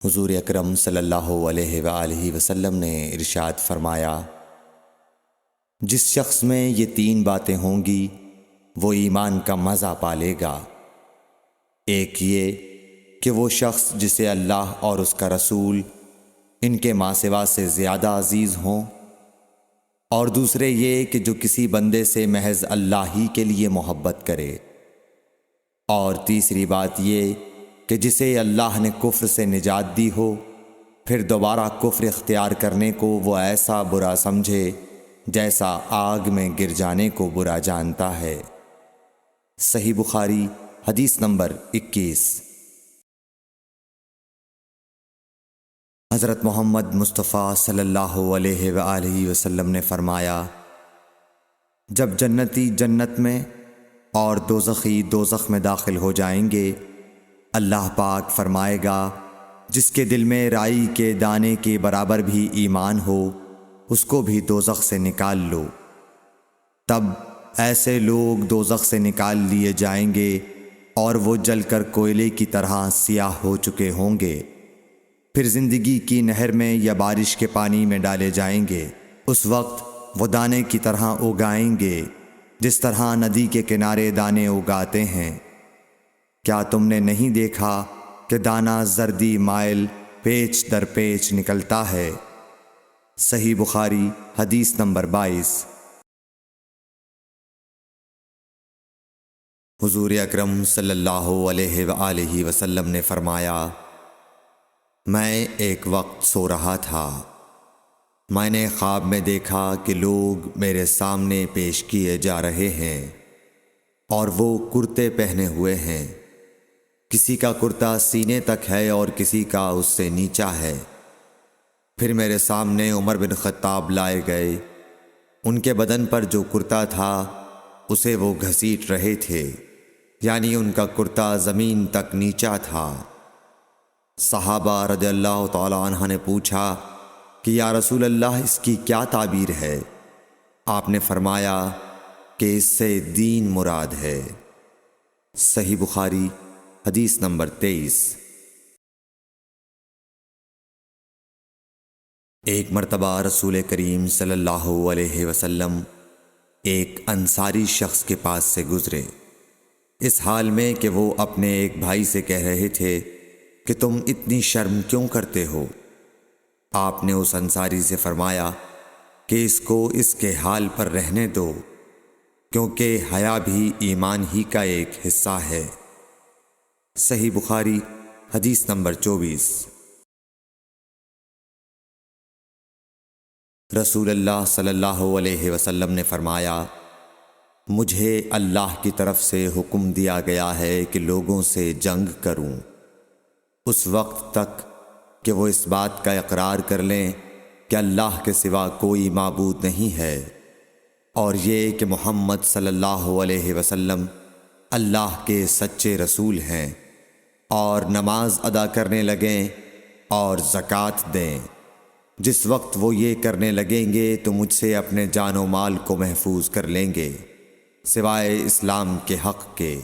حضور اکرم صلی اللہ علیہ وآلہ وسلم نے ارشاد فرمایا، جس شخص میں یہ تین باتیں ہوں گی وہ ایمان کا مزہ پالے گا۔ ایک یہ کہ وہ شخص جسے اللہ اور اس کا رسول ان کے ماں سوا سے زیادہ عزیز ہوں، اور دوسرے یہ کہ جو کسی بندے سے محض اللہ ہی کے لیے محبت کرے، اور تیسری بات یہ کہ جسے اللہ نے کفر سے نجات دی ہو، پھر دوبارہ کفر اختیار کرنے کو وہ ایسا برا سمجھے جیسا آگ میں گر جانے کو برا جانتا ہے۔ صحیح بخاری حدیث نمبر 21۔ حضرت محمد مصطفیٰ صلی اللہ علیہ وآلہ وسلم نے فرمایا، جب جنتی جنت میں اور دوزخی دوزخ میں داخل ہو جائیں گے، اللہ پاک فرمائے گا، جس کے دل میں رائی کے دانے کے برابر بھی ایمان ہو اس کو بھی دوزخ سے نکال لو۔ تب ایسے لوگ دوزخ سے نکال لیے جائیں گے اور وہ جل کر کوئلے کی طرح سیاہ ہو چکے ہوں گے، پھر زندگی کی نہر میں یا بارش کے پانی میں ڈالے جائیں گے۔ اس وقت وہ دانے کی طرح اگائیں گے جس طرح ندی کے کنارے دانے اگاتے ہیں۔ کیا تم نے نہیں دیکھا کہ دانہ زردی مائل پیچ در پیچ نکلتا ہے؟ صحیح بخاری حدیث نمبر 22۔ حضور اکرم صلی اللہ علیہ وآلہ وسلم نے فرمایا، میں ایک وقت سو رہا تھا، میں نے خواب میں دیکھا کہ لوگ میرے سامنے پیش کیے جا رہے ہیں اور وہ کرتے پہنے ہوئے ہیں، کسی کا کرتا سینے تک ہے اور کسی کا اس سے نیچا ہے۔ پھر میرے سامنے عمر بن خطاب لائے گئے، ان کے بدن پر جو کرتا تھا اسے وہ گھسیٹ رہے تھے، یعنی ان کا کرتا زمین تک نیچا تھا۔ صحابہ رضی اللہ تعالی عنہ نے پوچھا کہ یا رسول اللہ اس کی کیا تعبیر ہے؟ آپ نے فرمایا کہ اس سے دین مراد ہے۔ صحیح بخاری حدیث نمبر 23۔ ایک مرتبہ رسول کریم صلی اللہ علیہ وسلم ایک انصاری شخص کے پاس سے گزرے، اس حال میں کہ وہ اپنے ایک بھائی سے کہہ رہے تھے کہ تم اتنی شرم کیوں کرتے ہو؟ آپ نے اس انصاری سے فرمایا کہ اس کو اس کے حال پر رہنے دو، کیونکہ حیا بھی ایمان ہی کا ایک حصہ ہے۔ صحیح بخاری حدیث نمبر 24۔ رسول اللہ صلی اللہ علیہ وسلم نے فرمایا، مجھے اللہ کی طرف سے حکم دیا گیا ہے کہ لوگوں سے جنگ کروں اس وقت تک کہ وہ اس بات کا اقرار کر لیں کہ اللہ کے سوا کوئی معبود نہیں ہے، اور یہ کہ محمد صلی اللہ علیہ وسلم اللہ کے سچے رسول ہیں، اور نماز ادا کرنے لگیں اور زکوٰۃ دیں۔ جس وقت وہ یہ کرنے لگیں گے تو مجھ سے اپنے جان و مال کو محفوظ کر لیں گے، سوائے اسلام کے حق کے۔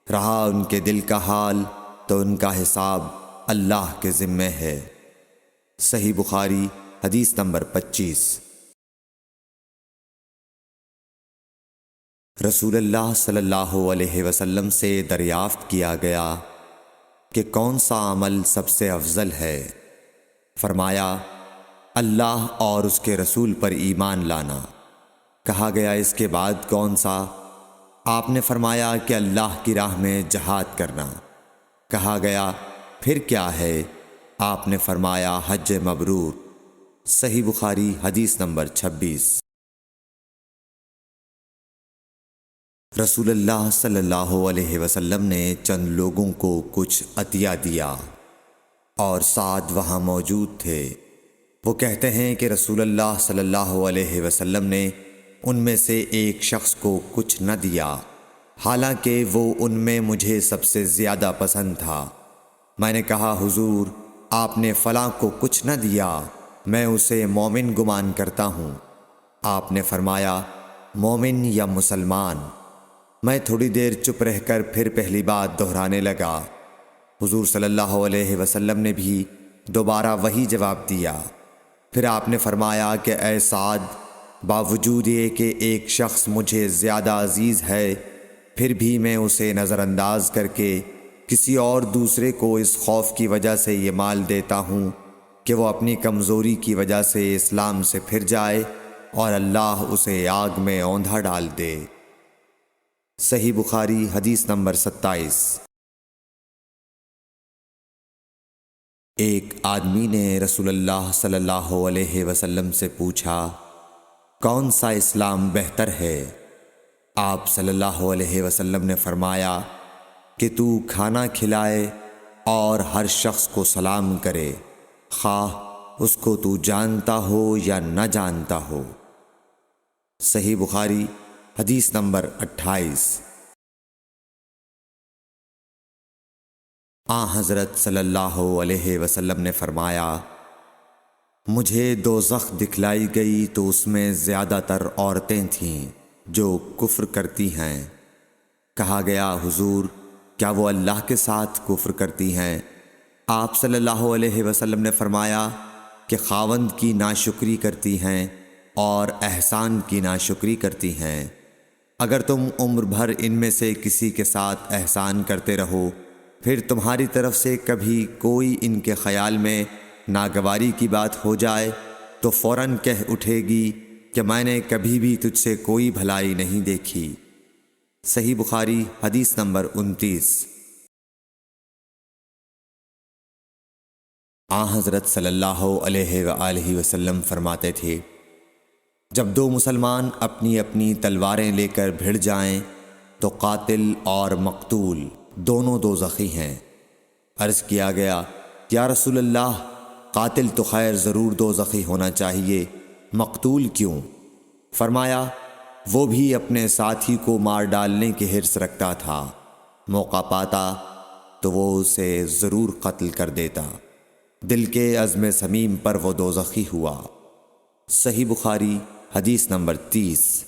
رہا ان کے دل کا حال تو ان کا حساب اللہ کے ذمے ہے۔ صحیح بخاری حدیث نمبر 25۔ رسول اللہ صلی اللہ علیہ وسلم سے دریافت کیا گیا کہ کون سا عمل سب سے افضل ہے؟ فرمایا، اللہ اور اس کے رسول پر ایمان لانا۔ کہا گیا اس کے بعد کون سا؟ آپ نے فرمایا کہ اللہ کی راہ میں جہاد کرنا۔ کہا گیا پھر کیا ہے؟ آپ نے فرمایا حج مبرور۔ صحیح بخاری حدیث نمبر 26۔ رسول اللہ صلی اللہ علیہ وسلم نے چند لوگوں کو کچھ عطیہ دیا اور سعد وہاں موجود تھے۔ وہ کہتے ہیں کہ رسول اللہ صلی اللہ علیہ وسلم نے ان میں سے ایک شخص کو کچھ نہ دیا، حالانکہ وہ ان میں مجھے سب سے زیادہ پسند تھا۔ میں نے کہا حضور، آپ نے فلاں کو کچھ نہ دیا، میں اسے مومن گمان کرتا ہوں۔ آپ نے فرمایا مومن یا مسلمان؟ میں تھوڑی دیر چپ رہ کر پھر پہلی بات دہرانے لگا، حضور صلی اللہ علیہ وسلم نے بھی دوبارہ وہی جواب دیا۔ پھر آپ نے فرمایا کہ اے سعد، باوجود یہ کہ ایک شخص مجھے زیادہ عزیز ہے، پھر بھی میں اسے نظر انداز کر کے کسی اور دوسرے کو اس خوف کی وجہ سے یہ مال دیتا ہوں کہ وہ اپنی کمزوری کی وجہ سے اسلام سے پھر جائے اور اللہ اسے آگ میں اوندھا ڈال دے۔ صحیح بخاری حدیث نمبر 27۔ ایک آدمی نے رسول اللہ صلی اللہ علیہ وسلم سے پوچھا، کون سا اسلام بہتر ہے؟ آپ صلی اللہ علیہ وسلم نے فرمایا کہ تو کھانا کھلائے اور ہر شخص کو سلام کرے، خواہ اس کو تو جانتا ہو یا نہ جانتا ہو۔ صحیح بخاری حدیث نمبر 28۔ حضرت صلی اللہ علیہ وسلم نے فرمایا، مجھے دوزخ دکھلائی گئی تو اس میں زیادہ تر عورتیں تھیں جو کفر کرتی ہیں۔ کہا گیا، حضور کیا وہ اللہ کے ساتھ کفر کرتی ہیں؟ آپ صلی اللہ علیہ وسلم نے فرمایا کہ خاوند کی ناشکری کرتی ہیں اور احسان کی ناشکری کرتی ہیں۔ اگر تم عمر بھر ان میں سے کسی کے ساتھ احسان کرتے رہو، پھر تمہاری طرف سے کبھی کوئی ان کے خیال میں ناگواری کی بات ہو جائے تو فوراً کہہ اٹھے گی کہ میں نے کبھی بھی تجھ سے کوئی بھلائی نہیں دیکھی۔ صحیح بخاری حدیث نمبر 29۔ حضرت صلی اللہ علیہ وآلہ وسلم فرماتے تھے، جب دو مسلمان اپنی اپنی تلواریں لے کر بھڑ جائیں تو قاتل اور مقتول دونوں دوزخی ہیں۔ عرض کیا گیا، یا رسول اللہ، قاتل تو خیر ضرور دوزخی ہونا چاہیے، مقتول کیوں؟ فرمایا، وہ بھی اپنے ساتھی کو مار ڈالنے کی حرص رکھتا تھا، موقع پاتا تو وہ اسے ضرور قتل کر دیتا، دل کے عزم صمیم پر وہ دوزخی ہوا۔ صحیح بخاری حدیث نمبر 30۔